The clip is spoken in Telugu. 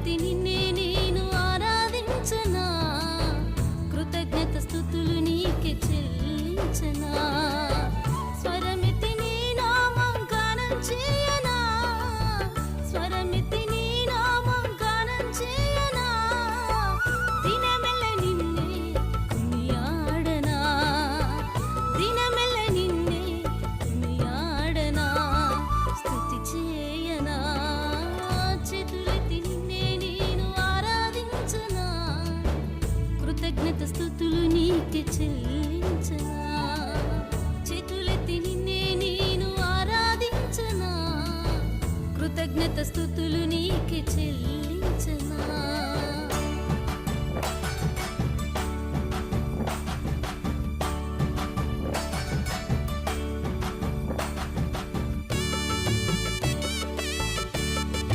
చేతులెత్తి నిన్నే నేను ఆరాధించనా, కృతజ్ఞత స్తుతులు నీకే చెల్లించనా, స్వరమెత్తి నీ నామం గానం చేయనా, స్వరమెత్తి నీ నామం గానం చేయనా, దినమెల్ల నిన్నే కొనియాడనా, దినమెల్ల నిన్నే కొనియాడనా, స్తుతి చేయనా, చేతులెత్తి నిన్నే నేను ఆరాధించనా, కృతజ్ఞత స్తుతులు నీకే చెల్లించనా, చేతులెత్తి నిన్నే నేను ఆరాధించనా, కృతజ్ఞత స్తుతులు నీకే చెల్లించనా.